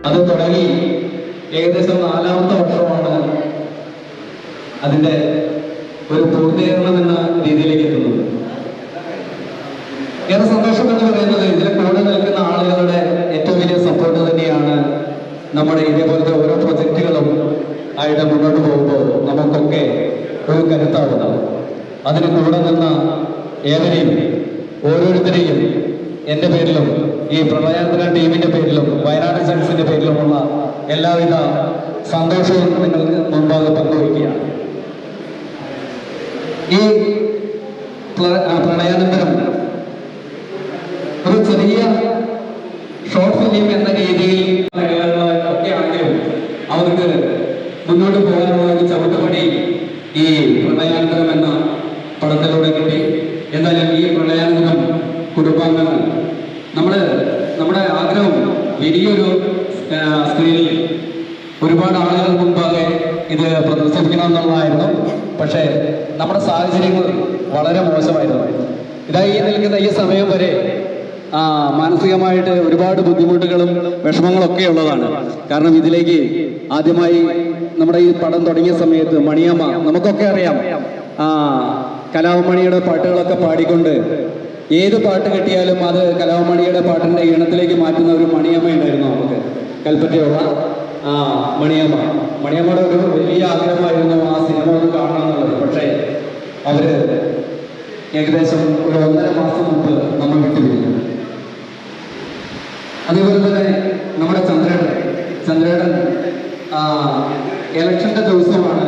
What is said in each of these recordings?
അത് തുടങ്ങി ഏകദേശം 4ാമത്തെ വർഷമാണ് അതിൻ്റെ ഒരു പൂർത്തീകരണം എന്ന രീതിയിലേക്ക് എത്തുന്നത്. ഏറെ സന്തോഷം എന്ന് പറയുന്നത് ഇതിൽ കൂടെ നിൽക്കുന്ന ആളുകളുടെ ഏറ്റവും വലിയ സപ്പോർട്ട് തന്നെയാണ്. നമ്മുടെ ഇതേപോലത്തെ ഓരോ പ്രൊജക്റ്റുകളും ആയിട്ട് മുന്നോട്ട് പോകുമ്പോൾ നമുക്കൊക്കെ ഒരു കരുത്താവുന്നത്. അതിന് കൂടെ നിന്ന ഏവരെയും ഓരോരുത്തരെയും എൻ്റെ പേരിലും ഈ പ്രളയാനന്തര ടീമിൻ്റെ പേരിലും വയനാട് സയൻസിൻ്റെ പേരിലുമുള്ള എല്ലാവിധ സന്തോഷവും നിങ്ങൾക്ക് മുൻപാകെ പങ്കുവയ്ക്കുകയാണ്. ഈ പ്രളയാനന്തരം ഒരു ചെറിയ ഷോർട്ട് ഫിലിം എന്ന രീതിയിൽ ഒക്കെ ആണെങ്കിലും അവർക്ക് മുന്നോട്ട് പോകാനുള്ള ഒരു ചവിട്ടുപടി ഈ പ്രളയാനന്തരം എന്ന പടത്തിലൂടെ കിട്ടി. എന്തായാലും ഈ പ്രളയാനന്തരം കുടുംബാംഗങ്ങൾ നമ്മുടെ ആഗ്രഹം വലിയൊരു സ്ക്രീനിൽ ഒരുപാട് ആളുകൾ മുൻപാകെ ഇത് പ്രദർശിപ്പിക്കണമെന്നുള്ളതായിരുന്നു. പക്ഷേ നമ്മുടെ സാഹചര്യങ്ങൾ വളരെ മോശമായിരുന്നു. ഇതായി നിൽക്കുന്ന ഈ സമയം വരെ മാനസികമായിട്ട് ഒരുപാട് ബുദ്ധിമുട്ടുകളും വിഷമങ്ങളൊക്കെ ഉള്ളതാണ്. കാരണം ഇതിലേക്ക് ആദ്യമായി നമ്മുടെ ഈ പടം തുടങ്ങിയ സമയത്ത് മണിയമ്മ, നമുക്കൊക്കെ അറിയാം, കലാഭമണിയുടെ പാട്ടുകളൊക്കെ പാടിക്കൊണ്ട് ഏത് പാട്ട് കിട്ടിയാലും അത് കലാഭമണിയുടെ പാട്ടിൻ്റെ ഈണത്തിലേക്ക് മാറ്റുന്ന ഒരു മണിയമ്മ ഉണ്ടായിരുന്നു നമുക്ക്, കൽപ്പറ്റയുള്ള മണിയമ്മയുടെ ഒരു വലിയ ആഗ്രഹമായിരുന്നു ആ സിനിമ ഒന്ന് കാണണം എന്നുള്ളത്. പക്ഷേ അവര് ഏകദേശം ഒരു 1.5 മാസം മുമ്പ് നമ്മൾ വിട്ടുപിരിഞ്ഞു. അതേപോലെ തന്നെ നമ്മുടെ ചന്ദ്രേടൻ ഇലക്ഷന്റെ ദിവസമാണ്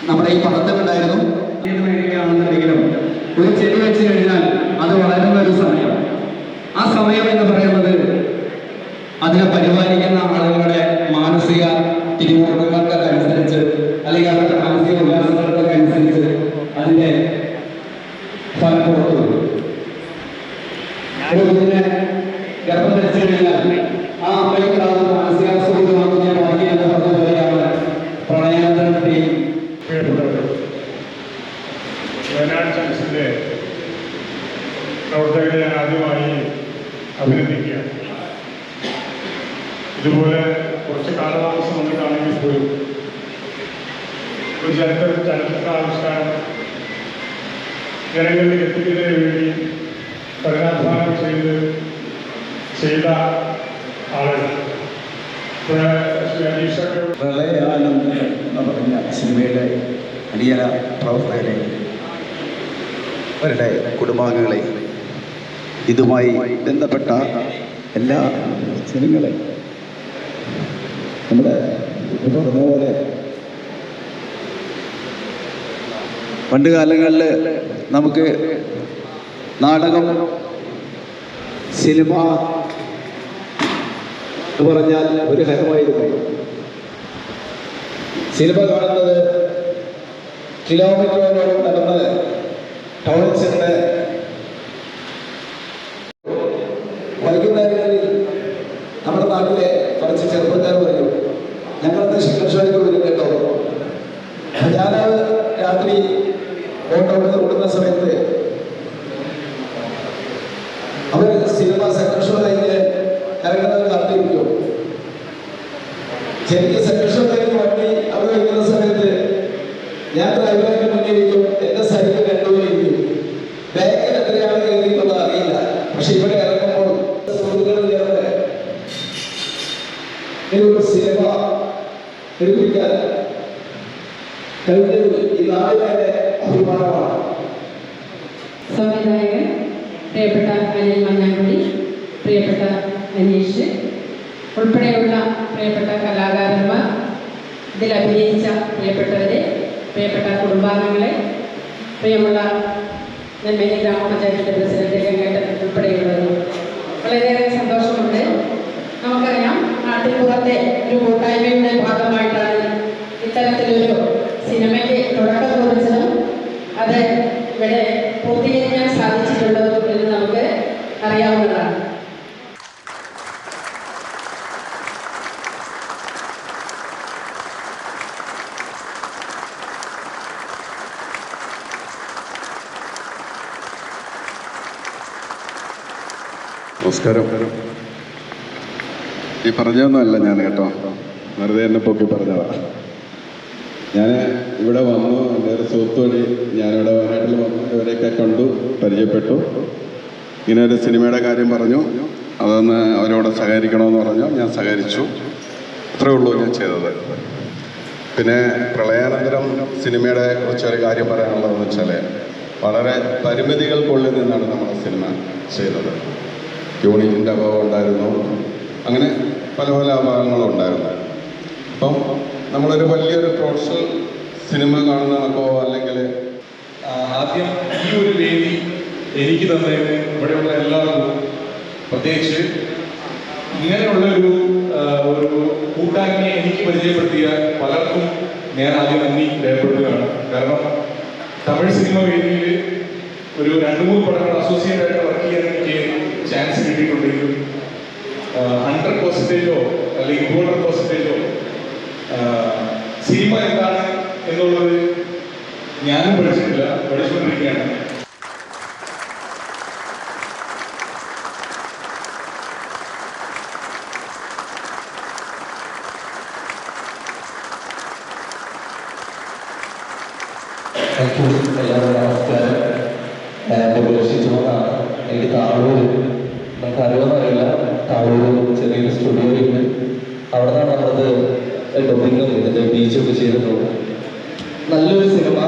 നമ്മുടെ ഈ പടത്തിലുണ്ടായിരുന്നു. വേണ്ടിയാണെന്നുണ്ടെങ്കിലും ഒരു ചെടി വെച്ച് കഴിഞ്ഞാൽ അത് വളരുന്ന ഒരു സമയം. ആ സമയം എന്ന് പറയുന്നത് അതിനെ പരിപാലിക്കുന്ന ആളുകളുടെ മാനസിക പിരിമുറുക്കങ്ങൾക്കൊക്കെ അനുസരിച്ച്, അല്ലെങ്കിൽ അവരുടെ മാനസിക ഉല്ലാസങ്ങൾക്കൊക്കെ അനുസരിച്ച് അതിൻ്റെ ഫലം പുറത്തു വരും. ഒരു കുഞ്ഞിനെ ഗർഭം ധരിച്ചു കഴിഞ്ഞാൽ ആ അമ്മയ്ക്കുണ്ടാകുന്ന മാനസികാസ്വസ്ഥമാക്കുന്ന ബാക്കി എന്ന് പറഞ്ഞ പോലെയാണ് പ്രളയാനന്തരം ടീം. വയനാട് സയൻസിൻ്റെ പ്രവർത്തകരെ ഞാൻ ആദ്യമായി അഭിനന്ദിക്കുകയാണ്. ഇതുപോലെ കുറച്ച് കാലതാമസം വന്നിട്ടാണെങ്കിൽ പോലും ഒരു ചലച്ചിത്രാവിഷ്കാരം ജനങ്ങളിലേക്ക് എത്തിക്കുന്നതിന് വേണ്ടി കഠിനാധ്വാനം ചെയ്ത ആളുകൾ. പ്രളയാനന്തരം എന്ന് പറഞ്ഞ സിനിമയുടെ അണിയറ പ്രവർത്തകരെ, അവരുടെ കുടുംബാംഗങ്ങളെ, ഇതുമായി ബന്ധപ്പെട്ട എല്ലാ ജനങ്ങളെ, നമ്മുടെ പറഞ്ഞ പണ്ട് കാലങ്ങളിൽ നമുക്ക് നാടകം, സിനിമ എന്ന് പറഞ്ഞാൽ ഒരു ഹരമായിരുന്നു. സിനിമ കാണുന്നത് കിലോമീറ്ററുകളോളം നടന്ന് ടൗണിൽ ചെന്ന് വൈകുന്നേരങ്ങളിൽ നമ്മുടെ നാട്ടിലെ കുറച്ച് ചെറുപ്പക്കാർ പറയും, ഞങ്ങളത് ശിക്ഷണിക്ക് വരും കേട്ടോ. ഞാൻ രാത്രി ഓട്ടോടുന്ന് ഓടുന്ന സമയത്ത് അവർ സിനിമ സെക്കൻഡ് ഷോ കഴിഞ്ഞ് ഇറങ്ങുന്നവർ കാത്തിരിക്കും. ശരിക്കും സെക്കൻഡ് ഷോ കഴിഞ്ഞ് വണ്ടി അവർ വയ്ക്കുന്ന സമയത്ത് ഞാൻ ഡ്രൈവറിന്റെ മുന്നിൽ ഇരിക്കും, എന്റെ സൈക്കിൾ രണ്ടുപേരിക്കും. ബാക്കിൽ എത്രയാണ് കയറിയിട്ടുള്ളത് അറിയില്ല. പക്ഷെ ഇവിടെ ഇറങ്ങുമ്പോൾ സുഹൃത്തുക്കൾ ചേർന്ന് ഒരു സിനിമ എടുപ്പിക്കാൻ കഴിഞ്ഞത് ഈ നാടിന്റെ അഭിമാനമാണ്. സംവിധായകൻ പ്രിയപ്പെട്ട അനിൽ മഞ്ഞാങ്കുടി, പ്രിയപ്പെട്ട അനീഷ് ഉൾപ്പെടെയുള്ള പ്രിയപ്പെട്ട കലാകാരന്മാർ, ഇതിൽ അഭിനയിച്ച പ്രിയപ്പെട്ടവരെ, പ്രിയപ്പെട്ട കുടുംബാംഗങ്ങളെ, പ്രിയമുള്ള നെന്മേനി ഗ്രാമപഞ്ചായത്തിൻ്റെ പ്രസിഡന്റ് ഗംഗേട്ടൻ ഉൾപ്പെടെയുള്ളവരും, വളരെയേറെ സന്തോഷമുണ്ട്. നമുക്കറിയാം, നാട്ടിൻപുറത്തെ ഒരു കൂട്ടായ്മയുടെ ഭാഗമായിട്ടാണ് ഇത്തരത്തിലൊരു സിനിമയ്ക്ക് തുടക്കം കുറിച്ചതും അത് ഇവിടെ പൂർത്തീകരിക്കാൻ സാധിച്ചിട്ടുള്ളതും എന്ന് നമുക്ക് അറിയാവുന്നതാണ്. നമസ്കാരം. ഈ പറഞ്ഞതൊന്നുമല്ല ഞാൻ കേട്ടോ, വെറുതെ എന്നെ പൊക്കി പറഞ്ഞതാ. ഞാൻ ഇവിടെ വന്നു, എൻ്റെ ഒരു സുഹൃത്ത് വഴി ഞാനിവിടെ വയനാട്ടിൽ വന്നു, ഇവരെയൊക്കെ കണ്ടു, പരിചയപ്പെട്ടു. ഇങ്ങനെ ഒരു സിനിമയുടെ കാര്യം പറഞ്ഞു, അതൊന്ന് അവരോട് സഹകരിക്കണമെന്ന് പറഞ്ഞു. ഞാൻ സഹകരിച്ചു. അത്രേ ഉള്ളൂ ഞാൻ ചെയ്തത്. പിന്നെ പ്രളയാനന്തരം സിനിമയുടെ കുറിച്ചൊരു കാര്യം പറയാനുള്ളതെന്ന് വെച്ചാൽ, വളരെ പരിമിതികൾക്കുള്ളിൽ നിന്നാണ് നമ്മൾ സിനിമ ചെയ്തത്. യൂണിറ്റിൻ്റെ അഭാവം ഉണ്ടായിരുന്നു, അങ്ങനെ പല പല അഭാവങ്ങളും ഉണ്ടായിരുന്നു. അപ്പം നമ്മളൊരു വലിയൊരു പ്രൊഫഷണൽ സിനിമ കാണുന്നതാണോ അല്ലെങ്കിൽ ആദ്യം ഈ ഒരു വേദി എനിക്ക് തന്നതിന് ഇവിടെയുള്ള എല്ലാവർക്കും, പ്രത്യേകിച്ച് ഇങ്ങനെയുള്ള ഒരു കൂട്ടായ്മയെ എനിക്ക് പരിചയപ്പെടുത്തിയ പലർക്കും ഞാൻ ആദ്യം നന്ദി രേഖപ്പെടുത്തുകയാണ്. കാരണം തമിഴ് സിനിമ വേദിയിൽ ഒരു 2-3 പടങ്ങൾ അസോസിയേറ്റ് ആയിട്ട് വർക്ക് ചെയ്യാൻ എനിക്ക് ചാൻസ് കിട്ടിയിട്ടുണ്ടെങ്കിലും 100% അല്ലെങ്കിൽ 200% സിനിമ എന്താണ് എന്നുള്ളത് ഞാനും പഠിച്ചിട്ടില്ല, പഠിച്ചുകൊണ്ടിരിക്കുകയാണ്. എല്ലാവരും നമസ്കാരം. ഞാൻ എൻ്റെ പേര് ഷിജുവാണ്. എനിക്ക് താളൂർ, നമുക്ക് അറിയുമെന്നറിയില്ല, താളൂർ ചെറിയൊരു സ്റ്റുഡിയോ ഉണ്ട്. അവിടെ നിന്നാണ് നമ്മളത് ഡബിങ്ങും ഇതിൻ്റെ ബീച്ചൊക്കെ ചെയ്തിട്ടുള്ളത്. നല്ലൊരു സിനിമ.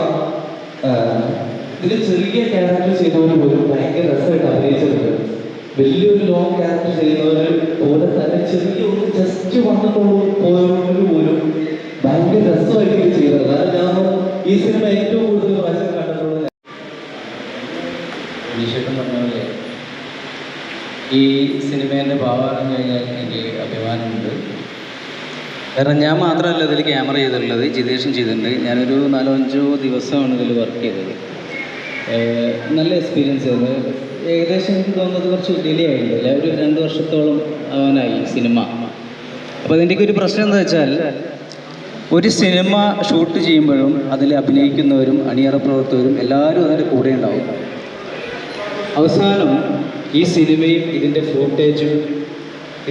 ഇതിൽ ചെറിയ ക്യാരക്ടർ ചെയ്തവർ പോലും ഭയങ്കര രസമായിട്ട് അഭിനയിച്ചിട്ടുണ്ട്. വലിയൊരു ലോങ് ക്യാരക്ടർ ചെയ്യുന്നവർ പോലെ തന്നെ ചെറിയ ഒരു ജസ്റ്റ് വന്നിട്ടുള്ള പോയവർ പോലും ഭയങ്കര രസമായിട്ട് ചെയ്തത്. കാരണം ഞാൻ ഈ സിനിമ ഏറ്റവും കൂടുതൽ പ്രാവശ്യം കണ്ടിട്ടുള്ളത് വിശേഷം പറഞ്ഞ പോലെ ഈ സിനിമേൻ്റെ ഭാഗമാണെന്ന് കഴിഞ്ഞാൽ എനിക്ക് അഭിമാനമുണ്ട്. കാരണം ഞാൻ മാത്രമല്ല ഇതിൽ ക്യാമറ ചെയ്തിട്ടുള്ളത്, ജിതേഷും ചെയ്തിട്ടുണ്ട്. ഞാനൊരു 4-5 ദിവസമാണ് ഇതിൽ വർക്ക് ചെയ്തത്. നല്ല എക്സ്പീരിയൻസ് ആയിരുന്നു. ഏകദേശം എനിക്ക് തോന്നുന്നത് കുറച്ച് ഡിലേ ആയിട്ടില്ല, ഒരു 2 വർഷത്തോളം ആവാനായി സിനിമ. അപ്പോൾ അതിൻ്റെയൊക്കെ ഒരു പ്രശ്നം എന്താ വെച്ചാൽ, ഒരു സിനിമ ഷൂട്ട് ചെയ്യുമ്പോഴും അതിൽ അഭിനയിക്കുന്നവരും അണിയറ പ്രവർത്തകരും എല്ലാവരും അതിൻ്റെ കൂടെ ഉണ്ടാവും. അവസാനം ഈ സിനിമയും ഇതിൻ്റെ ഫൂട്ടേജും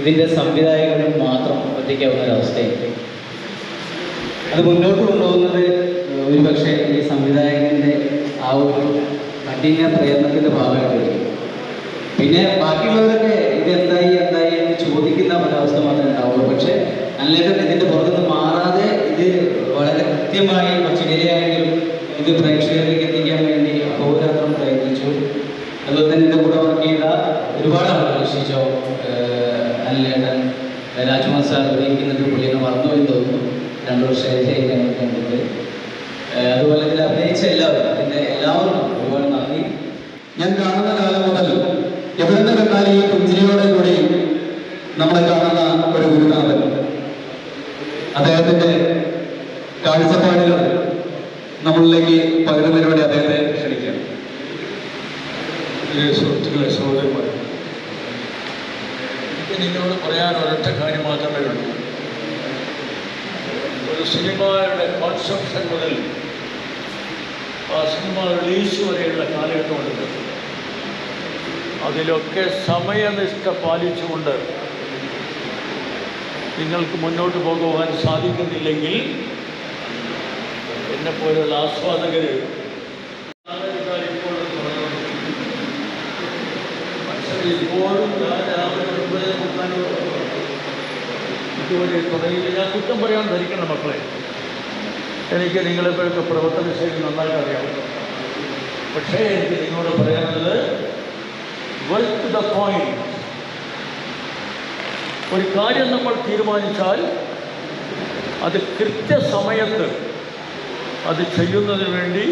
ഇതിൻ്റെ സംവിധായകനും മാത്രം ഒറ്റയ്ക്കാവുന്ന ഒരവസ്ഥയുണ്ട്. അത് മുന്നോട്ട് കൊണ്ടുപോകുന്നത് ഒരുപക്ഷെ ഈ സംവിധായകൻ്റെ ആ ഒരു കഠിന പ്രയത്നത്തിൻ്റെ ഭാഗമായിട്ട്. പിന്നെ ബാക്കിയുള്ളവരൊക്കെ ഇതെന്തായി എന്ന് ചോദിക്കുന്ന ഒരവസ്ഥ മാത്രമേ ഉണ്ടാവുള്ളൂ. പക്ഷേ നല്ലതായിട്ട് ഇതിൻ്റെ പുറത്തുനിന്ന് മാറാതെ ഇത് വളരെ കൃത്യമായി ചിലരെയാണെങ്കിലും ഇത് പ്രേക്ഷകരിലേക്ക് എത്തിക്കാൻ വേണ്ടി അഹോരാത്രം പ്രയത്നിച്ചു. അതുപോലെ തന്നെ എൻ്റെ കൂടെ വർക്ക് ചെയ്ത ഒരുപാട് ആളുകൾ, ഷിജോ, അല്ലേട്ടൻ, രാജ്കുമാർ സാർ ഉപയോഗിക്കുന്നത് പുള്ളിയെ മറന്നുപോയി തോന്നുന്നു. 2 വർഷമായി ഞങ്ങൾ കണ്ടിട്ട്. അതുപോലെ ഇതിൽ അഭിനയിച്ച എല്ലാവർക്കും ഒരുപാട് നന്ദി. ഞാൻ കാണുന്ന കാലം മുതൽ എവിടെ കണ്ടാൽ ഈ പുഞ്ചിരിയോടെ കൂടി നമ്മളെ കാണുന്ന ഒരു ഗുരുനാഥൻ, അദ്ദേഹത്തിന്റെ കാഴ്ചപ്പാടുകൾ നമ്മളിലേക്ക് പകരുന്നതിന് വേണ്ടി അദ്ദേഹത്തെ ക്ഷണിക്കാം. സുഹൃത്തുക്കളെ, സഹോദരന്മാരെ, എനിക്ക് നിങ്ങളോട് പറയാൻ ഒരൊറ്റ കാര്യം മാത്രമേ ഉള്ളൂ. ഒരു സിനിമയുടെ കോൺസെപ്ഷൻ മുതൽ ആ സിനിമ റിലീസ് വരെയുള്ള കാലഘട്ടമുണ്ട്. അതിലൊക്കെ സമയനിഷ്ഠ പാലിച്ചുകൊണ്ട് നിങ്ങൾക്ക് മുന്നോട്ട് പോകുവാൻ സാധിക്കുന്നില്ലെങ്കിൽ എന്നെപ്പോലുള്ള ആസ്വാദകർ ഇപ്പോഴും ഇതുവരെ തുടങ്ങിയില്ല. ഞാൻ കുറ്റം പറയാൻ ധരിക്കണം മക്കളെ. എനിക്ക് നിങ്ങളെപ്പോഴൊക്കെ പ്രവർത്തന ശൈലി നന്നായിട്ട് അറിയാം. പക്ഷേ എനിക്ക് നിങ്ങളോട് പറയാനുള്ളത്, വെൽ ടു ദ പോയിന്റ്. ഒരു കാര്യം നമ്മൾ തീരുമാനിച്ചാൽ അത് കൃത്യസമയത്ത് അത് ചെയ്യുന്നതിന് വേണ്ടി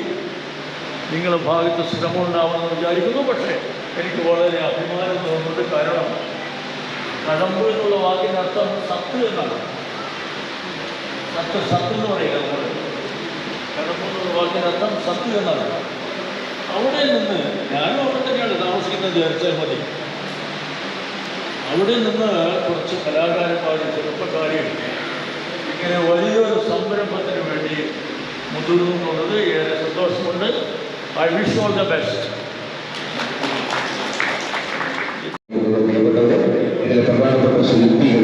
നിങ്ങളുടെ ഭാഗത്ത് ശ്രമം ഉണ്ടാവുമെന്ന് വിചാരിക്കുന്നു. പക്ഷേ എനിക്ക് വളരെ അഭിമാനം തോന്നുന്നത്, കാരണം കഴമ്പ് എന്നുള്ള വാക്കിനർത്ഥം സത്ത് എന്നാണ്. സത്ത് എന്ന് പറയുക, നമ്മൾ കഴമ്പ് എന്നുള്ള വാക്കിനർത്ഥം സത്ത് എന്നാണ്. അവിടെ നിന്ന്, ഞാനും അവിടെ തന്നെയാണ് താമസിക്കുന്നത് വിചാരിച്ചാൽ മതി, അവിടെ നിന്ന് കുറച്ച് കലാകാരന്മാരും ചെറുപ്പക്കാരും ഇങ്ങനെ വലിയൊരു സംരംഭത്തിന് വേണ്ടി മുതിർന്നു എന്നുള്ളത് ഏറെ സന്തോഷമുണ്ട്. I wish all the best. ഇതിലെ പ്രധാനപ്പെട്ട ശില്പികൾ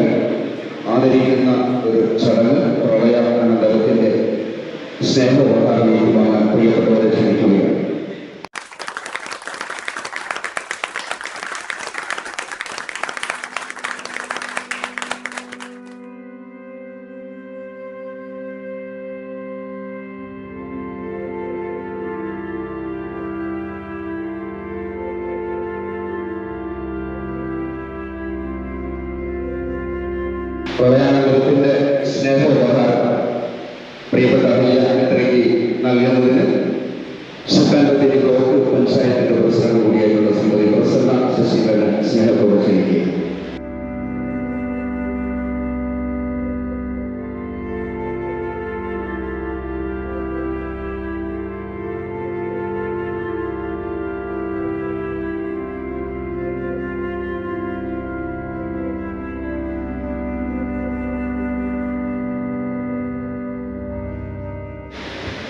പ്രളയാനഗരത്തിന്റെ സ്നേഹോപഹാരം പ്രിയപ്പെട്ട അഭിയാത്രയ്ക്ക് നൽകുന്നതിന് സുൽത്താൻബത്തേരി ബ്ലോക്ക് പഞ്ചായത്തിന്റെ പ്രസിഡന്റ് കൂടിയായിട്ടുള്ള ശ്രീമതി പ്രസന്ന ശശിധരൻ സ്നേഹത്തോടെ ക്ഷണിക്കുക.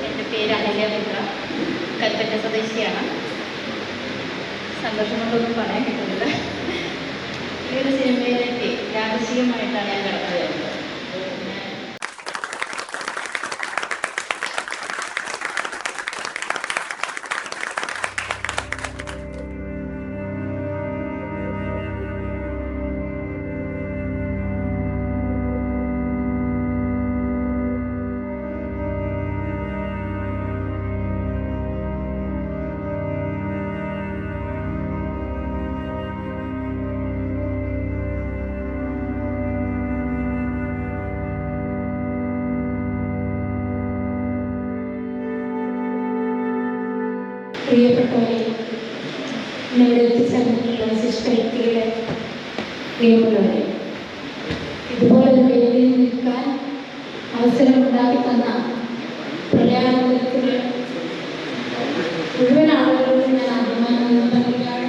എൻ്റെ പേര് അനല്യ മിത്ര, കൽപ്പറ്റ സ്വദേശിയാണ്. സന്തോഷം കൊണ്ടൊന്നും പറയാൻ കിട്ടുന്നില്ല. ഈ ഒരു സിനിമയിലേക്ക് യാദൃശ്ചികമായിട്ടാണ് ഞാൻ കടന്നു വരുന്നത്. പ്രിയപ്പെട്ടവരെ, ഇവിടെ എത്തിച്ചേർന്നിട്ടുള്ള വിശിഷ്ട വ്യക്തികളെ, പ്രിയമുള്ളവരെ, ഇതുപോലൊരു വേദിയിൽ നിൽക്കാൻ അവസരം ഉണ്ടാക്കി തന്ന പ്രളയാനന്തരത്തിലെ മുഴുവൻ ആളുകളോടും ഞാൻ അഭിമാനം നൽകുകയാണ്.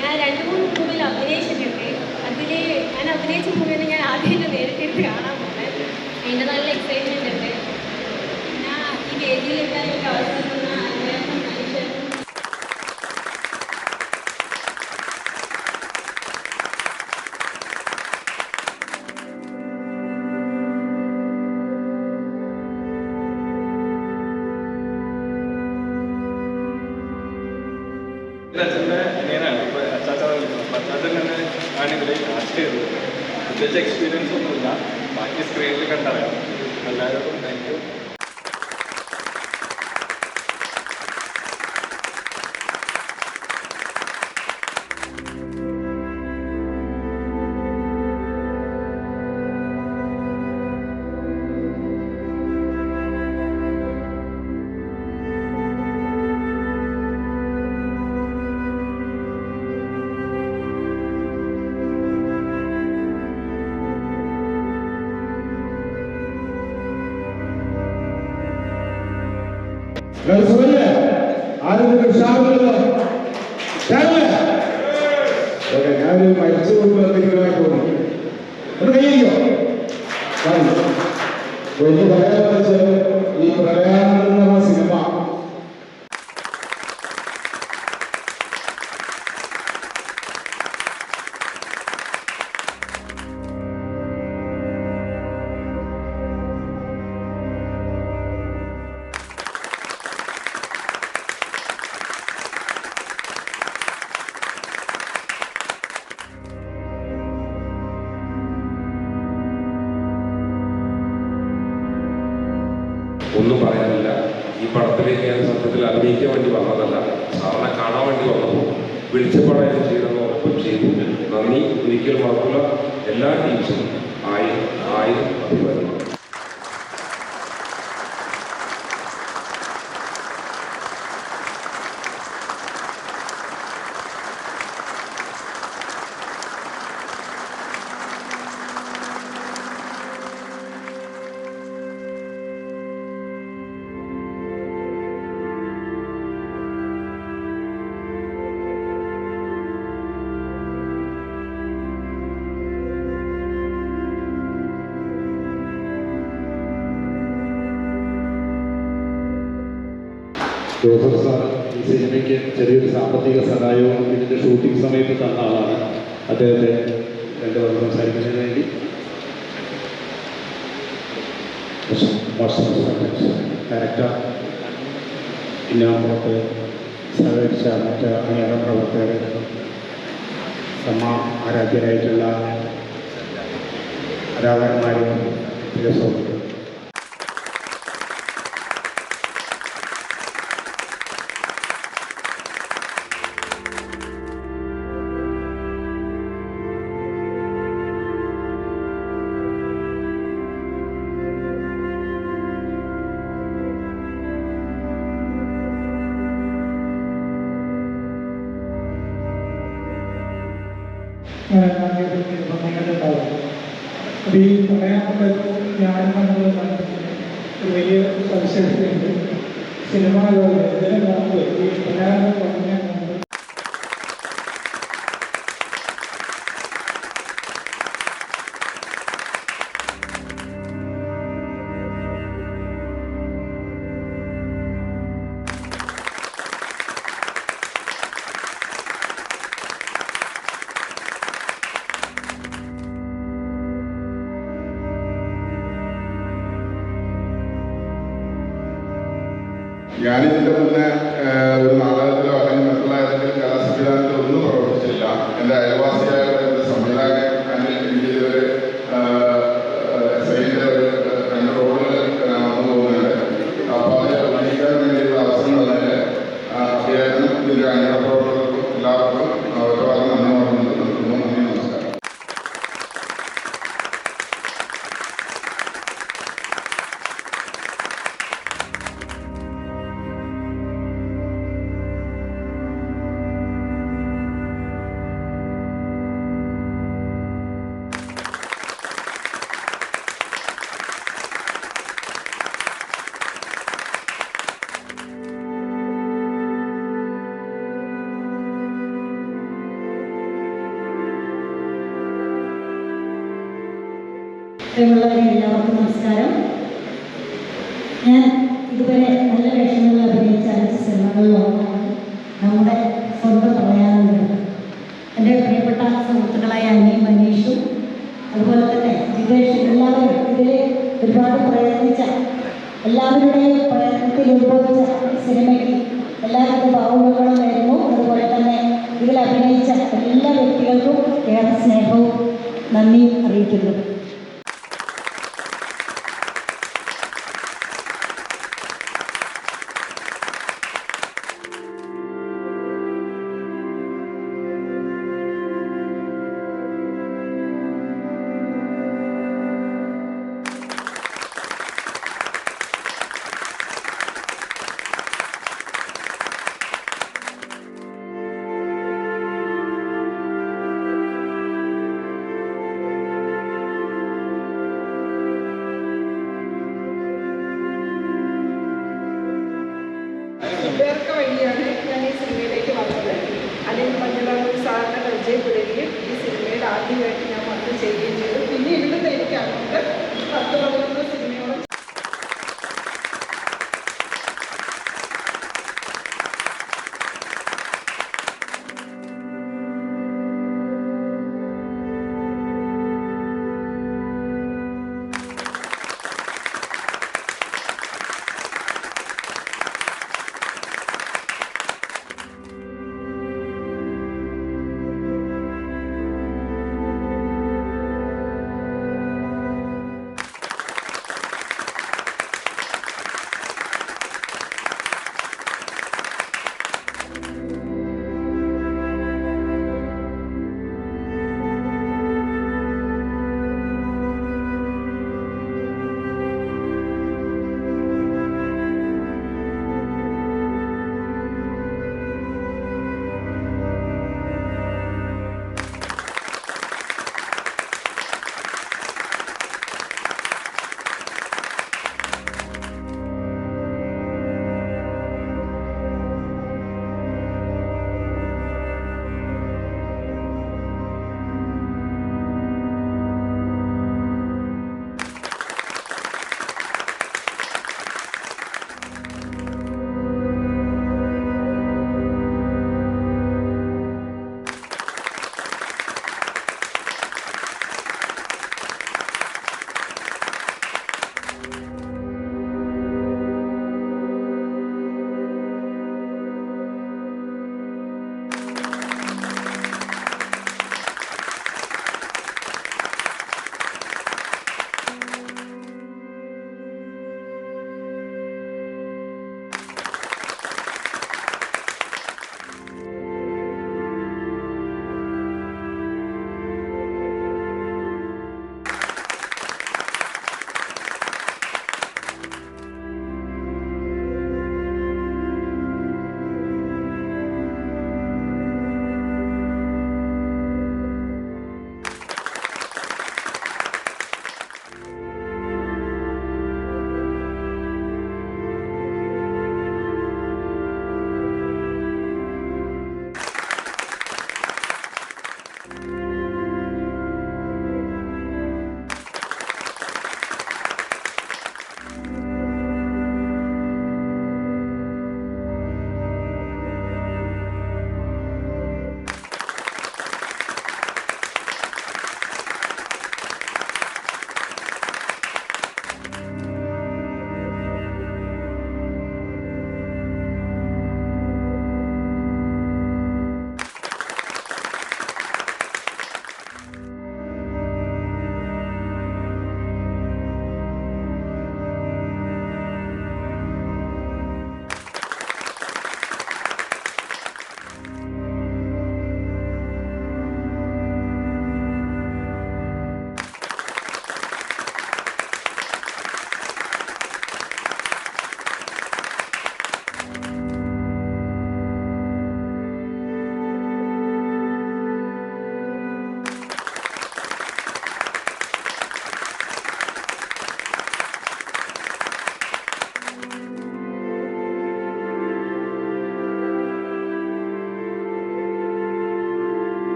ഞാൻ 2-3 മൂവിൽ അഭിനയിച്ചിട്ടുണ്ട്. ഞാൻ അഭിനയിച്ച മൂവിയിൽ ഞാൻ ആദ്യമായിട്ട് നേരിട്ട് കാണാൻ പോകുന്നത്. അതിൻ്റെ നല്ല എക്സൈറ്റ്മെൻ്റ് ഉണ്ട്. പിന്നെ ഈ വേദിയിൽ എത്താൻ എനിക്ക് അവസരം തന്ന അദ്ദേഹം മനുഷ്യൻ അച്ഛൻ്റെ അനിയനാണ്. ഇപ്പോൾ അച്ചാച്ചാ വിളിക്കുന്നത്. അപ്പോൾ അച്ചാച്ചൻ തന്നെ ആണ് ഇതിൽ കാസ്റ്റ് ചെയ്തത്. പ്രത്യേകിച്ച് എക്സ്പീരിയൻസ് ഒന്നുമില്ല, ബാക്കി സ്ക്രീനിൽ കണ്ടറിയാം. എല്ലാവരോടും താങ്ക് യു. ആരും ഉത്സാഹമില്ലല്ലോ. ഞാനൊരു മരിച്ചു കൊണ്ടുവന്നിരിക്കുന്നതായി തോന്നി. ഒന്ന് കഴിയോ എനിക്ക് പറയാൻ വെച്ചാൽ ഈ പ്രളയാനന്തരം എന്ന സിനിമ ഒന്നും പറയാനില്ല. ഈ പടത്തിലേക്ക് ഞാൻ സത്യത്തിൽ അഭിനയിക്കാൻ വേണ്ടി വന്നതല്ല, സാറിനെ കാണാൻ വേണ്ടി വന്നപ്പോൾ വിളിച്ചപ്പാടായാലും ചെയ്തെന്ന് ഒപ്പം ചെയ്തു. നന്ദി. ഒരിക്കലും മറക്കില്ല. എല്ലാ ടീംസിനും 1000 അഭിമാനം. ജോസഫ് സാർ ഈ സിനിമയ്ക്ക് ചെറിയൊരു സാമ്പത്തിക സഹായവും ഇതിൻ്റെ ഷൂട്ടിംഗ് സമയത്ത് തന്ന ആളാണ്. അദ്ദേഹത്തെ രണ്ട് വാക്ക് സംസാരിക്കുന്നതിന് വേണ്ടി ഡയറക്ടർ ഇന്നാമ്പുറത്ത് സഹകരിച്ച മറ്റ് അണിയറ പ്രവർത്തകർ, ആരാധ്യരായിട്ടുള്ള കലാകാരന്മാരും പ്രിയ സുഹൃത്തുക്കൾ, അപ്പോൾ ഈ പറയാനുള്ള ഞാനും നമ്മൾ ഒരു വലിയ സവിശേഷതയുണ്ട്. സിനിമാ ലോകം ഇതിന് മുമ്പ് ഈ പ്രയാണം പറഞ്ഞ മുമ്പ് ഞാനിതിൻ്റെ മുന്നേ ഒരു നാടകത്തിലോ അല്ലെങ്കിൽ മറ്റുള്ള ഏതെങ്കിലും കലാസംവിധാനത്തിലോ ഒന്നും പ്രവർത്തിച്ചില്ല. എൻ്റെ അയൽവാസിയായ എൻ്റെ സംവിധായകൻ എനിക്ക് ഇതുവരെ സൈനിക രണ്ട് റോഡുകൾ വന്നു പോകുന്നുണ്ട്. അപ്പോൾ അത് അഭിനയിക്കാൻ വേണ്ടിയുള്ള അവസരം തന്നതിൽ അദ്ദേഹത്തിനും ഇതിൻ്റെ അണിയറ പ്രവർത്തകർക്കും എല്ലാവർക്കും ഒരുപാട് നന്ദി നിർത്തുന്നു. നന്ദി, നമസ്കാരം. പ്രിയമുള്ളവരെ എല്ലാവർക്കും നമസ്കാരം. ഞാൻ ഇതുവരെ നല്ല വേഷങ്ങളിൽ അഭിനയിച്ച 5 സിനിമകളിലൊന്നാണ് നമ്മുടെ സ്വന്തം പറയാനുള്ളത്. എൻ്റെ പ്രിയപ്പെട്ട സുഹൃത്തുക്കളായ അനിയും മനീഷും അതുപോലെ തന്നെ ദിവേഷ്, എല്ലാവരും ഇതിൽ ഒരുപാട് പ്രയത്നിച്ച, എല്ലാവരുടെയും പ്രയത്നത്തിൽ ഉത്ഭവിച്ച സിനിമയ്ക്ക് എല്ലാവരുടെ ഭാവുകങ്ങളും നേരുന്നു. അതുപോലെ തന്നെ ഇതിൽ അഭിനയിച്ച എല്ലാ വ്യക്തികൾക്കും ഏറെ സ്നേഹവും നന്ദിയും അറിയിക്കുന്നു.